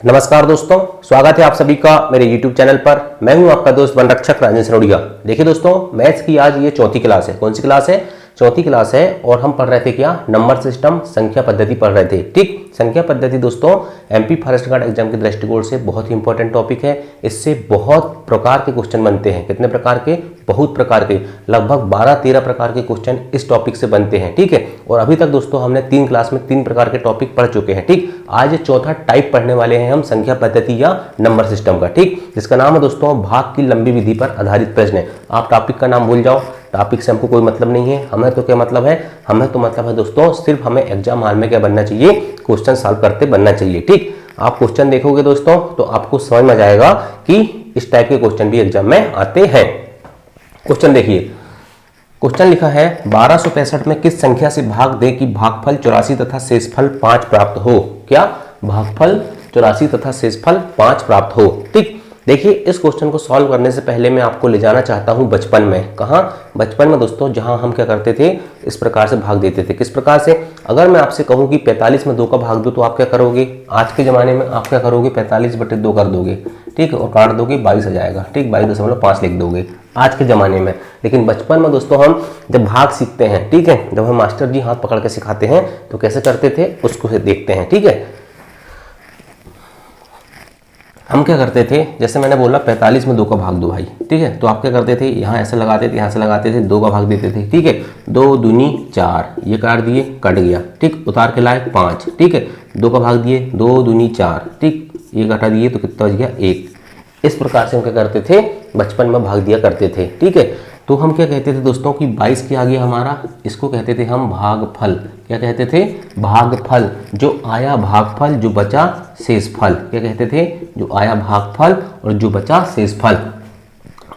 नमस्कार दोस्तों, स्वागत है आप सभी का मेरे YouTube चैनल पर। मैं हूं आपका दोस्त वन रक्षक राजेंद्र सनोडिया। देखिए दोस्तों, मैथ्स की आज ये चौथी क्लास है। कौन सी क्लास है? चौथी क्लास है। और हम पढ़ रहे थे क्या? नंबर सिस्टम, संख्या पद्धति पढ़ रहे थे। ठीक, संख्या पद्धति दोस्तों MP फॉरेस्ट गार्ड एग्जाम के दृष्टिकोण से बहुत ही इंपॉर्टेंट टॉपिक है। इससे बहुत प्रकार के क्वेश्चन बनते हैं। कितने प्रकार के? बहुत प्रकार के, लगभग 12-13 प्रकार के क्वेश्चन इस टॉपिक से बनते हैं। ठीक है, और अभी तक दोस्तों हमने 3 क्लास में 3 प्रकार के टॉपिक पढ़ चुके हैं। ठीक, आज चौथा टाइप पढ़ने वाले हैं हम, संख्या पद्धति या नंबर सिस्टम का। ठीक, जिसका नाम है दोस्तों भाग की लंबी विधि पर आधारित प्रश्न। आप टॉपिक का नाम भूल जाओ, टॉपिक से हमको कोई मतलब नहीं है। हमें तो क्या मतलब है? हमें तो मतलब है दोस्तों सिर्फ हमें एग्जाम हॉल में क्या बनना चाहिए? क्वेश्चन सॉल्व करते बनना चाहिए। ठीक, आप क्वेश्चन देखोगे दोस्तों तो आपको समझ में आ जाएगा कि इस टाइप के क्वेश्चन भी एग्जाम में आते हैं। क्वेश्चन देखिए, क्वेश्चन लिखा है 1265 में किस संख्या से भाग दें कि भागफल 84 तथा शेषफल 5 प्राप्त हो? क्या? भागफल 84 तथा शेषफल 5 प्राप्त हो। ठीक, देखिए इस क्वेश्चन को सॉल्व करने से पहले मैं आपको ले जाना चाहता हूं बचपन में। कहां? बचपन में दोस्तों, जहां हम क्या करते थे, इस प्रकार से भाग देते थे। किस प्रकार से? अगर मैं आपसे कहूं कि 45 में 2 का भाग दो तो आप क्या करोगे? आज के जमाने में आप क्या करोगे? 45/2 कर दोगे। ठीक, और काट दोगे, 22 आ जाएगा। ठीक, 22.5 लिख दोगे आज के जमाने में। लेकिन बचपन में दोस्तों हम जब भाग सीखते हैं, ठीक है, जब हम मास्टर जी हाथ पकड़ के सिखाते हैं तो कैसे करते थे उसको देखते हैं। ठीक है, हम क्या करते थे, जैसे मैंने बोला 45 में 2 का भाग दो भाई। ठीक है, तो आप क्या करते थे, यहाँ ऐसे लगाते थे, यहाँ से लगाते थे, 2 का भाग देते थे। ठीक है, 2 दूनी 4, ये काट दिए, कट गया। ठीक, उतार के लाए 5। ठीक है, 2 का भाग दिए, 2 दूनी 4। ठीक, ये घटा दिए तो कितना बच गया? 1। इस प्रकार से हम क्या करते थे, बचपन में भाग दिया करते थे। ठीक है, तो हम क्या कहते थे दोस्तों कि 22 के आगे हमारा, इसको कहते थे हम भागफल। क्या कहते थे? भागफल। जो आया भागफल, जो बचा शेषफल। क्या कहते थे? जो आया भागफल और जो बचा शेषफल।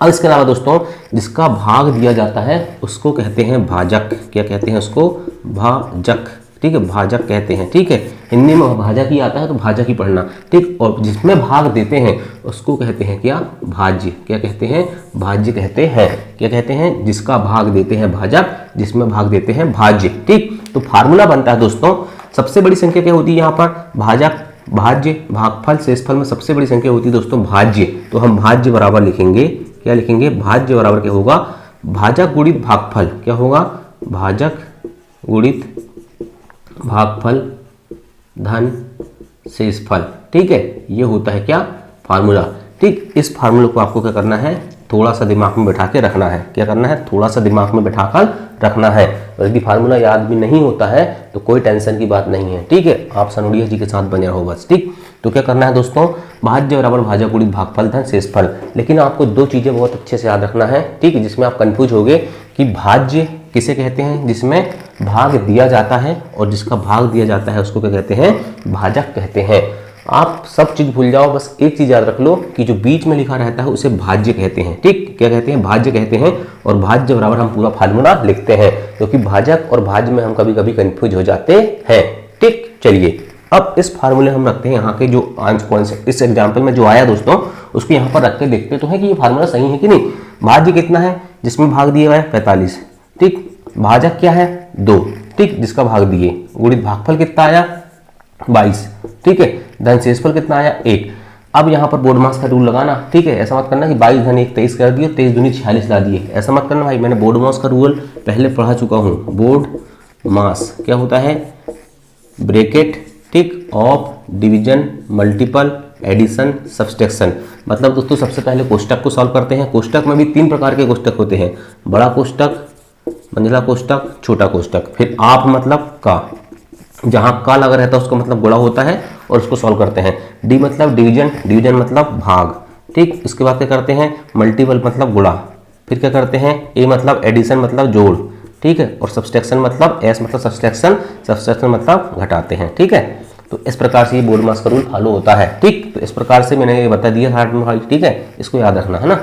अब इसके अलावा दोस्तों जिसका भाग दिया जाता है उसको कहते हैं भाजक। क्या कहते हैं उसको? भाजक। ठीक है, भाजक कहते हैं। ठीक है, हिंदी में भाजक ही आता है तो भाजक ही पढ़ना। ठीक, और जिसमें भाग देते हैं उसको कहते हैं क्या? भाज्य। क्या कहते हैं? भाज्य कहते हैं। क्या कहते हैं? जिसका भाग देते हैं भाजक, जिसमें भाग देते हैं भाज्य। ठीक, तो फार्मूला बनता है दोस्तों, सबसे बड़ी संख्या क्या होती है यहाँ पर? भाजक, भाज्य, भागफल, शेषफल में सबसे बड़ी संख्या होती है दोस्तों भाज्य। तो हम भाज्य बराबर लिखेंगे। क्या लिखेंगे? भाज्य बराबर क्या होगा? भाजक गुणित भागफल। क्या होगा? भाजक गुणित भागफल धन शेषफल। ठीक है, ये होता है क्या? फार्मूला। ठीक, इस फार्मूले को आपको क्या करना है? थोड़ा सा दिमाग में बैठा के रखना है। क्या करना है? थोड़ा सा दिमाग में बैठाकर रखना है। और यदि फार्मूला याद भी नहीं होता है तो कोई टेंशन की बात नहीं है। ठीक है, आप सनोडिया जी के साथ बने रहो बस। ठीक, तो क्या करना है दोस्तों? भाज्य बराबर भाजक गुणित भागफल धन शेषफल। लेकिन आपको 2 चीजें बहुत अच्छे से याद रखना है। ठीक है, जिसमें आप कंफ्यूज होगे कि भाज्य किसे कहते हैं? जिसमें भाग दिया जाता है, और जिसका भाग दिया जाता है उसको क्या कहते हैं? भाजक कहते हैं। आप सब चीज भूल जाओ, बस एक चीज याद रख लो कि जो बीच में लिखा रहता है उसे भाज्य कहते हैं। ठीक, क्या कहते हैं? भाज्य कहते हैं। और भाज्य बराबर हम पूरा फार्मूला लिखते हैं, क्योंकि भाजक और भाज्य में हम कभी कभी कंफ्यूज हो जाते हैं। ठीक, चलिए अब इस फार्मूले हम रखते हैं यहाँ के जो कॉन्सेप्ट इस एग्जाम्पल में जो आया दोस्तों उसको यहाँ पर रख के देखते तो है कि ये फार्मूला सही है कि नहीं। भाज्य कितना है? जिसमें भाग दिया हुआ है 45। ठीक, भाजक क्या है? 2। ठीक, जिसका भाग दिए, गुणित भागफल कितना आया? 22। ठीक है, धन शेषफल कितना आया? 1। अब यहाँ पर बोर्ड मास का रूल लगाना। ठीक है, ऐसा मत करना कि 22 धन 1 23 कर दिए, 23 दूनी 46 ला दिए। ऐसा मत करना भाई, मैंने बोर्ड मास का रूल पहले पढ़ा चुका हूँ। बोर्ड मास क्या होता है? ब्रैकेट, ठीक, of division, multiple, addition, subtraction. मतलब दोस्तों सबसे पहले कोष्टक को सॉल्व करते हैं। कोष्टक में भी 3 प्रकार के कोष्टक होते हैं, बड़ा कोष्टक, मंझला कोष्टक, छोटा कोष्टक। फिर आप मतलब का, जहां का लगा रहता है उसका मतलब गुणा होता है और उसको सॉल्व करते हैं। डी मतलब डिवीजन, डिवीजन मतलब भाग। ठीक, इसके बाद क्या करते हैं? मल्टीपल मतलब गुणा। फिर क्या करते हैं? ए मतलब एडिशन मतलब जोड़। ठीक है, और सब्सट्रैक्शन मतलब एस मतलब सब्सट्रैक्शन, सब्सट्रैक्शन मतलब घटाते हैं। ठीक है, तो इस प्रकार से ये बोर्ड मास का रूल फॉलो होता है। ठीक, तो इस प्रकार से मैंने ये बता दिया हार्ड में भाई। ठीक है, इसको याद रखना है ना।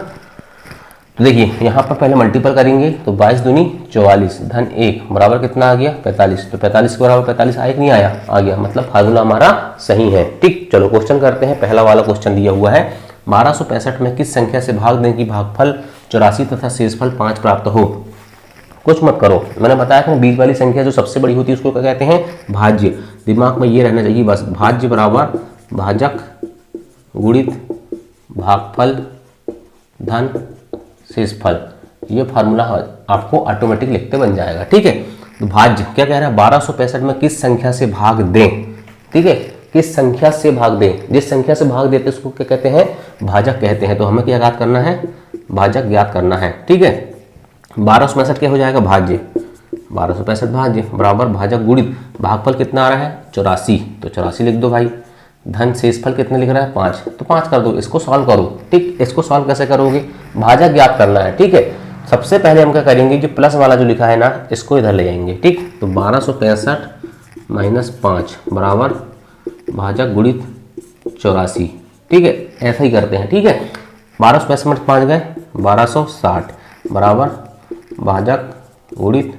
तो देखिए यहाँ पर पहले मल्टीपल करेंगे तो 22 दूनी 44 धन 1 बराबर कितना आ गया? 45। तो 45 के बराबर 45 आया कि नहीं आया? आ गया, मतलब फार्मूला हमारा सही है। ठीक, चलो क्वेश्चन करते हैं। पहला वाला क्वेश्चन दिया हुआ है 1265 में किस संख्या से भाग दें कि भागफल 84 तथा शेषफल 5 प्राप्त हो? कुछ मत करो, मैंने बताया था बीच वाली संख्या जो सबसे बड़ी होती है उसको क्या कहते हैं? भाज्य। दिमाग में ये रहना चाहिए बस, भाज्य बराबर भाजक गुणित भागफल धन शेषफल, ये फार्मूला आपको ऑटोमेटिक लिखते बन जाएगा। ठीक है, तो भाज्य क्या कह रहा है, 1265 में किस संख्या से भाग दें। ठीक है, किस संख्या से भाग दें, जिस संख्या से भाग देते उसको क्या कहते हैं, भाजक कहते हैं। तो हमें क्या ज्ञात करना है, भाजक ज्ञात करना है। ठीक है, 1265 क्या हो जाएगा, भाज्य, 1265 भाज्य बराबर भाजक गुणित भागफल कितना आ रहा है, 84, तो 84 लिख दो भाई। धन शेषफल कितने लिख रहा है, 5, तो 5 कर दो। इसको सॉल्व करो। ठीक, इसको सॉल्व कैसे करोगे, भाजक ज्ञात करना है। ठीक है, सबसे पहले हम क्या करेंगे, जो प्लस वाला जो लिखा है ना, इसको इधर ले जाएंगे। ठीक, तो 1265 माइनस 5 बराबर भाजक गुणित 84। ठीक है, ऐसा ही करते हैं। ठीक है, 1265 में 5 गए, 1260 बराबर भाजक गुणित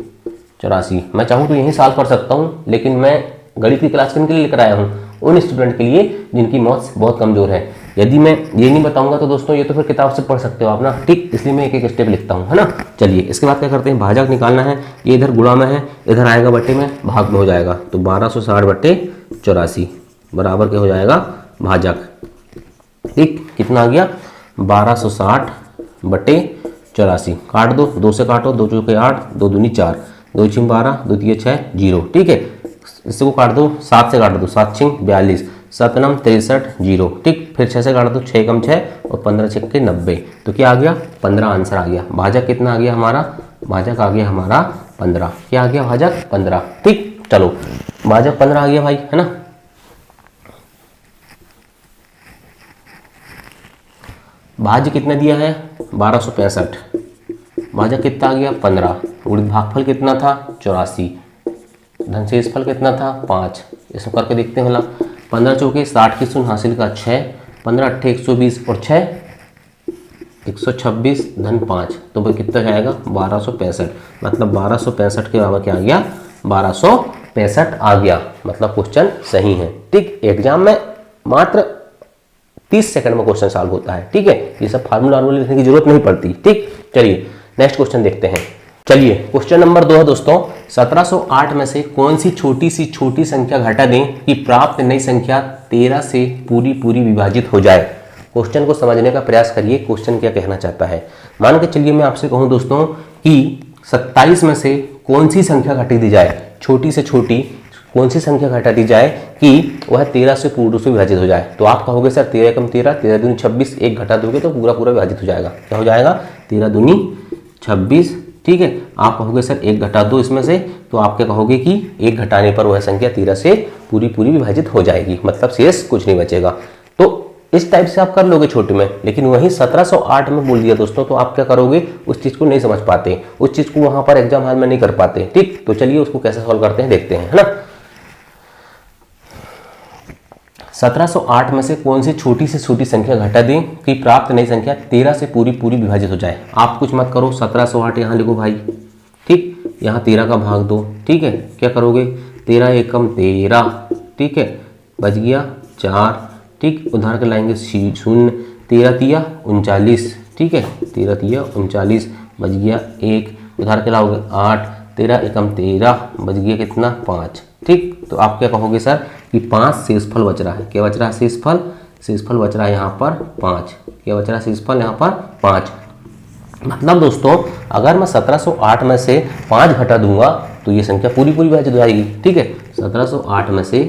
84। मैं चाहूँ तो यही सॉल्व कर सकता हूँ, लेकिन मैं गणित की क्लास किन के लिए लेकर आया हूँ, उन स्टूडेंट के लिए जिनकी मैथ्स बहुत कमजोर है। यदि मैं ये नहीं बताऊंगा तो दोस्तों ये तो फिर किताब से पढ़ सकते हो आप ना। ठीक, इसलिए मैं एक एक स्टेप लिखता हूँ, है ना। चलिए इसके बाद क्या करते हैं, भाजक निकालना है। ये इधर गुणा में है, इधर आएगा बट्टे में, भाग में हो जाएगा। तो 1260 बट्टे 84 बराबर क्या हो जाएगा, भाजक। ठीक, कितना आ गया, 1260 बट्टे 84। काट दो, 2 से काटो, 2 चौके 8, 2 दूनी 4, 2 छिंग 12, 2 तिये 6, 0। ठीक है, इसको काट दो, 7 से काट दो, 7 छिंग 42, 7 नम 63, 0। ठीक, फिर 6 से काट दो, 6 कम 6 और 15 छक्के 90। तो क्या आ गया, 15 आंसर आ गया। भाजक कितना आ गया हमारा, भाजक आ गया हमारा 15। क्या आ गया, भाजक 15। ठीक, चलो भाजक 15 आ गया भाई, है ना। भाज्य कितना दिया है, 1265, भाजक कितना आ गया, 15, गुणित भागफल कितना था, 84, धन शेषफल कितना था, 5। इसको करके देखते हैं। 15 चौके 60 की शून्य हासिल का 6, 15 अट्ठे 120 और 6 126 धन 5, तो भाई कितना जाएगा, 1265। मतलब 1265 के बराबर क्या आ गया, 1265 आ गया। मतलब क्वेश्चन सही है। ठीक, एग्जाम में मात्र 30 सेकंड में क्वेश्चन सॉल्व होता है। ठीक है, ये सब फार्मूला लिखने की जरूरत नहीं पड़ती। ठीक, चलिए नेक्स्ट क्वेश्चन देखते हैं। चलिए क्वेश्चन नंबर 2 है दोस्तों, 1708 में से कौन सी छोटी संख्या घटा दें कि प्राप्त नई संख्या 13 से पूरी विभाजित हो जाए। क्वेश्चन को समझने का प्रयास करिए, क्वेश्चन क्या कहना चाहता है। मान के चलिए मैं आपसे कहूं दोस्तों कि 27 में से कौन सी संख्या घटा दी जाए, छोटी से छोटी कौन सी संख्या घटा दी जाए कि वह 13 से पूर्ण रूप से विभाजित हो जाए। तो आप कहोगे सर 13 कम 13, 13 दूनी 26, एक घटा दोगे तो पूरा विभाजित हो जाएगा। क्या हो जाएगा, 13 दूनी 26। ठीक है, आप कहोगे सर एक घटा दो इसमें से, तो आप क्या कहोगे कि एक घटाने पर वह संख्या 13 से पूरी विभाजित हो जाएगी, मतलब शेष कुछ नहीं बचेगा। तो इस टाइप से आप कर लोगे छोटे में, लेकिन वहीं 1708 में बोल दिया दोस्तों, तो आप क्या करोगे, उस चीज को नहीं समझ पाते, उस चीज को वहां पर एग्जाम हॉल में नहीं कर पाते। ठीक, तो चलिए उसको कैसे सॉल्व करते हैं देखते हैं, है ना। 1708 में से कौन सी छोटी से छोटी संख्या घटा दें कि प्राप्त नई संख्या 13 से पूरी विभाजित हो जाए। आप कुछ मत करो, 1708 यहाँ लिखो भाई। ठीक, यहाँ 13 का भाग दो। ठीक है, क्या करोगे, 13 एकम 13। ठीक है, बच गया 4। ठीक, उधार के लाएंगे 0, 13 तिया 39। ठीक है, 13 तिया 39, बच गया 1, उधार के लाओगे 8, 13 एकम 13, बच गया कितना, 5। ठीक, तो आप क्या कहोगे सर कि 5 शेषफल बच रहा है। क्या बच रहा है, शेषफल बच रहा है यहाँ पर 5। क्या बच रहा है, शेषफल यहाँ पर 5। मतलब दोस्तों अगर मैं 1708 में से 5 घटा दूंगा तो ये संख्या पूरी विभाजित हो जाएगी। ठीक है, 1708 में से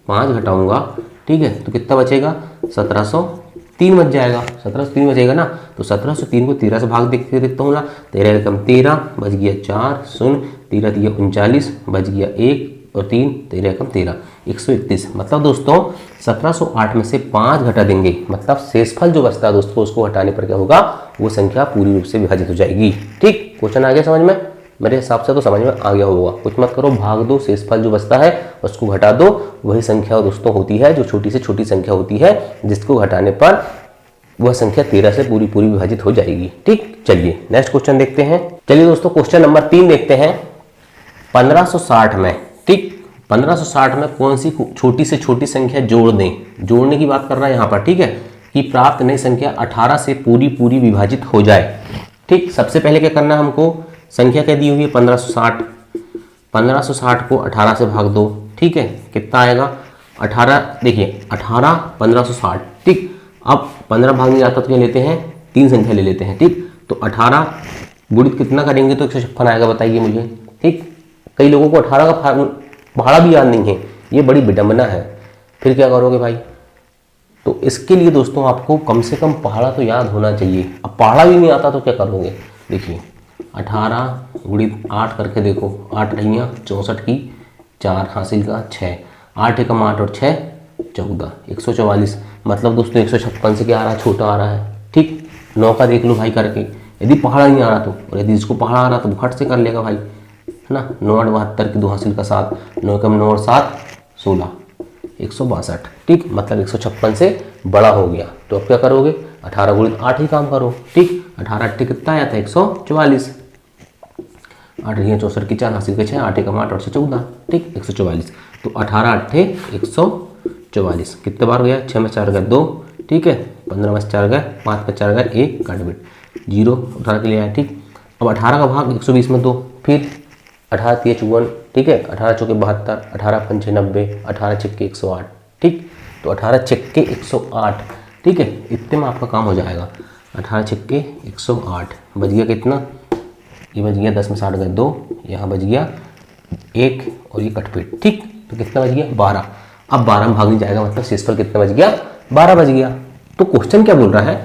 5 घटाऊंगा, ठीक है, तो कितना बचेगा, 1703 बच जाएगा। 1703 बचेगा ना, तो 1703 को 13 से भाग देखता हूँ ना, 13 एकम 13, बच गया 4, 0, 13 तिया 39, बच गया 1 और 3, 13 एकम 13, 131। मतलब दोस्तों 1708 में से 5 घटा देंगे, मतलब शेषफल जो बचता है दोस्तों उसको हटाने पर क्या होगा, वो संख्या पूरी रूप से विभाजित हो जाएगी। ठीक, क्वेश्चन आ गया समझ में, मेरे हिसाब से तो समझ में आ गया होगा। कुछ मत करो, भाग दो, शेषफल जो बचता है उसको घटा दो। वही संख्या दोस्तों होती है जो छोटी से छोटी संख्या होती है, जिसको घटाने पर वह संख्या 13 से पूरी विभाजित हो जाएगी। ठीक, चलिए नेक्स्ट क्वेश्चन देखते हैं। चलिए दोस्तों क्वेश्चन नंबर 3 देखते हैं। 1560 में, ठीक, 1560 में कौन सी छोटी से छोटी संख्या जोड़ दें, जोड़ने की बात कर रहा है यहाँ पर। ठीक है, कि प्राप्त नई संख्या 18 से पूरी विभाजित हो जाए। ठीक, सबसे पहले क्या करना है हमको, संख्या क्या दी हुई है 1560, 1560 को 18 से भाग दो। ठीक है, कितना आएगा 18, देखिए 18 1560। ठीक, अब 15 भाग नहीं आता तो क्या लेते हैं, 3 संख्या ले लेते हैं। ठीक, तो 18 गुणित कितना करेंगे तो 156 आएगा, बताइए मुझे। ठीक, कई लोगों को 18 का भाड़ा भी याद नहीं है, ये बड़ी विडंबना है। फिर क्या करोगे भाई, तो इसके लिए दोस्तों आपको कम से कम पहाड़ा तो याद होना चाहिए। अब पहाड़ा भी नहीं आता तो क्या करोगे, देखिए 18 गुणित 8 करके देखो, 8 रहियाँ 64 की 4 हासिल का 6, 8 एकम 8 और 6 14, 144। मतलब दोस्तों 156 से क्या आ रहा है, छोटा आ रहा है। ठीक, 9 का देख लो भाई करके, यदि पहाड़ा नहीं आ रहा तो, और यदि इसको पहाड़ा आ रहा तो फट से कर लेगा भाई, है ना। 9 8 72 की 2 हासिल का 7, 9 एकम 9 और 7 16, 162। ठीक, मतलब 156 से बड़ा हो गया। तो अब क्या करोगे, 18 गुणित 8 ही काम करो। ठीक, 18 8 कितना आया था, 144। 8 रही 64 की 4 हासिल के 6, 8 एकम 8 और 6 14। ठीक, 144। तो 18 8 144 कितने बार गया, 6 में 4 गए 2। ठीक है, 15 में 4 गए, 5 में 4 गए 1, काट बिट 0, 18 के लिए आया। ठीक, अब 18 का भाग 120 में 2, फिर 18 3 54। ठीक है, 18 चौके 72, 18 पंचे 90, 18 छक्के 108। ठीक, तो 18 छक्के 108। ठीक है, इतने में आपका काम हो जाएगा। 18 छक्के 108 बच गया कितना, ये बच गया 10 में 60 गए 2, यहाँ बच गया 1 और ये कटपीट। ठीक, तो कितना बच गया 12। अब 12 में भाग नहीं जाएगा, मतलब शेषफल कितना बच गया, 12 बच गया। तो क्वेश्चन क्या बोल रहा है,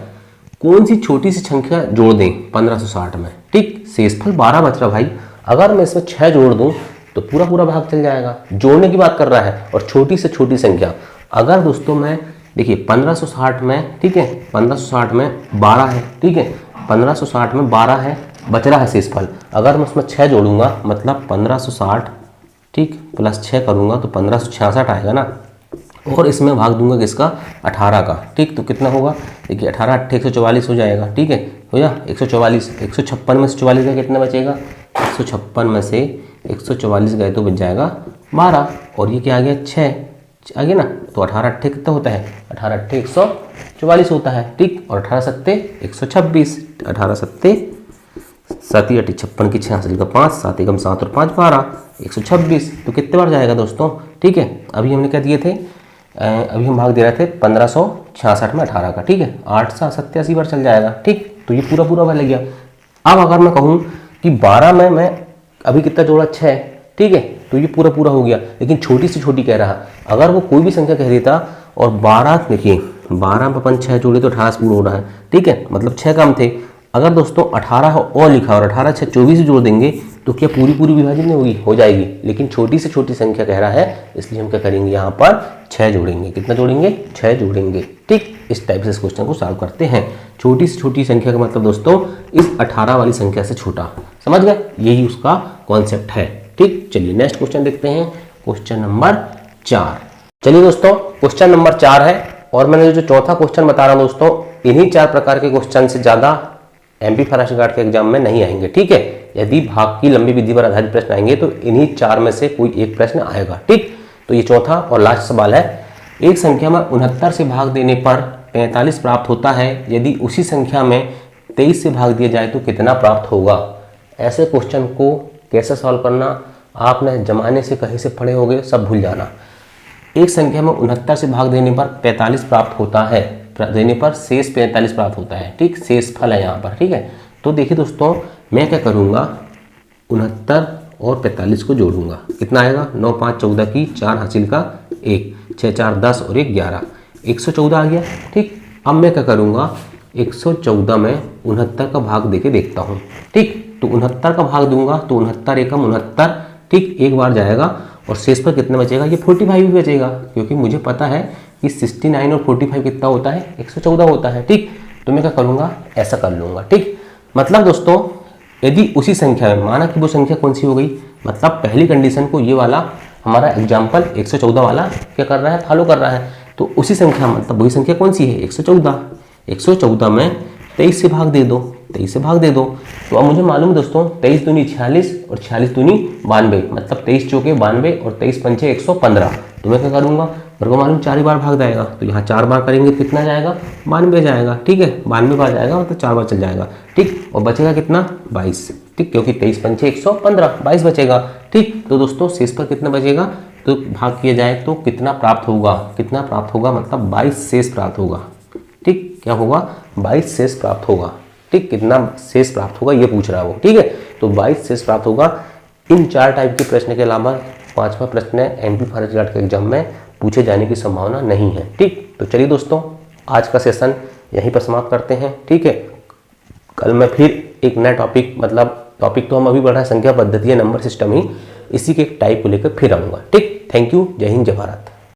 कौन सी छोटी सी संख्या जोड़ दें 1560 में। ठीक, शेषफल 12 बच रहा भाई, अगर मैं इसमें 6 जोड़ दूं तो पूरा पूरा भाग चल जाएगा। जोड़ने की बात कर रहा है और छोटी से छोटी संख्या। अगर दोस्तों मैं देखिए 1560 में, ठीक है 1560 में 12 है। ठीक है, 1560 में 12 है, बच रहा है शेषफल। अगर मैं उसमें 6 जोड़ूंगा मतलब 1560, ठीक, प्लस 6 करूंगा तो 1566 आएगा ना। और इसमें भाग दूंगा किसका, 18 का। ठीक, तो कितना होगा, देखिए 18 8 144 हो जाएगा। ठीक है, हो जा 144, 156 में से 44 गए कितना बचेगा, 156 में से 144 गए तो बच जाएगा 12, और ये क्या आ गया 6 आ गया ना। तो 18 8 कितना होता है, 18 8 144 होता है। ठीक, और 18 7 126, 18 7 7 8 56 की 6 हासिल का 5, 7 एकम 7 और 5 12, 126। तो कितने बार जाएगा दोस्तों। ठीक है, अभी हमने क्या दिए थे, अभी हम भाग दे रहे थे 1566 में 18 का। ठीक है, 8 से 87 बार चल जाएगा। ठीक, तो ये पूरा पूरा भाग लग गया। अब अगर मैं कहूँ कि 12 में मैं अभी कितना जोड़ा 6, ठीक है, तो ये पूरा पूरा हो गया। लेकिन छोटी से छोटी कह रहा, अगर वो कोई भी संख्या कह देता और 12, देखिए 12 में अपन 6 जोड़े तो 18 से पूरा हो रहा है। ठीक है, मतलब 6 कम थे। अगर दोस्तों 18 और लिखा और 18 6 24 जोड़ देंगे तो क्या पूरी पूरी विभाजन नहीं होगी, हो जाएगी। लेकिन छोटी से छोटी संख्या कह रहा है, इसलिए हम क्या करेंगे, यहाँ पर 6 जोड़ेंगे। कितना जोड़ेंगे, 6 जोड़ेंगे। ठीक, इस टाइप से इस क्वेश्चन को सॉल्व करते हैं। छोटी से छोटी संख्या का मतलब दोस्तों इस 18 वाली संख्या से छोटा, समझ गए, यही उसका कॉन्सेप्ट है। ठीक, चलिए नेक्स्ट क्वेश्चन देखते हैं, क्वेश्चन नंबर 4। चलिए दोस्तों, क्वेश्चन नंबर 4 है, और मैंने जो चौथा क्वेश्चन बता रहा हूं दोस्तों, इन्हीं 4 प्रकार के क्वेश्चन से ज्यादा एमपी फराशी गार्ड के एग्जाम में नहीं आएंगे। ठीक है, यदि भाग की लंबी विधि पर आधारित प्रश्न आएंगे तो इन्हीं 4 में से कोई एक प्रश्न आएगा। ठीक, तो ये चौथा और लास्ट सवाल है, एक संख्या में 69 से भाग देने पर 45 प्राप्त होता है, यदि उसी संख्या में 23 से भाग दिया जाए तो कितना प्राप्त होगा। ऐसे क्वेश्चन को कैसे सॉल्व करना, आपने जमाने से कहीं से पढ़े होंगे, सब भूल जाना। एक संख्या में 69 से भाग देने पर 45 प्राप्त होता है, देने पर शेष 45 प्राप्त होता है। ठीक, शेष फल है यहाँ पर। ठीक है, तो देखिए दोस्तों, मैं क्या करूँगा, 69 और 45 को जोड़ूंगा, कितना आएगा, 9 5 14 की 4 हासिल का 1, 6 4 10 और 1 11, 114 आ गया। ठीक, अब मैं क्या करूँगा, 114 में 69 का भाग देके देखता हूँ। ठीक, तो 69 का भाग दूंगा तो 69 एकम 69। ठीक, एक बार जाएगा और शेष पर कितना बचेगा, ये 45 भी बचेगा, क्योंकि मुझे पता है कि 69 और 45 कितना होता है, 114 होता है। ठीक, तो मैं क्या करूँगा, ऐसा कर लूँगा। ठीक, मतलब दोस्तों यदि उसी संख्या में, माना कि वो संख्या कौन सी हो गई, मतलब पहली कंडीशन को ये वाला हमारा एग्जाम्पल 114 वाला क्या कर रहा है, फॉलो कर रहा है, तो उसी संख्या मतलब वही संख्या कौन सी है, 114। 114 में 23 से भाग दे दो, 23 से भाग दे दो। तो अब मुझे मालूम है दोस्तों, 23 दूनी 46 और 46 दूनी 92, मतलब 23 चौके 92 और 23 पंचे 115। तो मैं क्या करूँगा, मेरे को मालूम 4 ही बार भाग जाएगा, तो यहाँ 4 बार करेंगे तो कितना जाएगा, 92 जाएगा। ठीक है, 92 बार जाएगा मतलब 4 बार चल जाएगा। ठीक, और बचेगा कितना, 22। ठीक, क्योंकि 23 पंचे 115, 22 बचेगा। ठीक, तो दोस्तों शेष पर कितना बचेगा, तो भाग किया जाए तो कितना प्राप्त होगा, कितना प्राप्त होगा, मतलब 22 शेष प्राप्त होगा। ठीक, क्या होगा, 22 शेष प्राप्त होगा। ठीक, कितना शेष प्राप्त होगा ये पूछ रहा है वो। ठीक है, तो 22 शेष प्राप्त होगा। इन 4 टाइप के प्रश्न के अलावा 5वां प्रश्न एमपी फॉरेस्ट गार्ड के एग्जाम में पूछे जाने की संभावना नहीं है। ठीक, तो चलिए दोस्तों, आज का सेशन यहीं पर समाप्त करते हैं। ठीक है, कल मैं फिर एक नया टॉपिक, मतलब टॉपिक तो हम अभी बढ़ रहा है संख्या पद्धति या नंबर सिस्टम ही, इसी के एक टाइप को लेकर फिर आऊँगा। ठीक, थैंक यू, जय हिंद, जय भारत।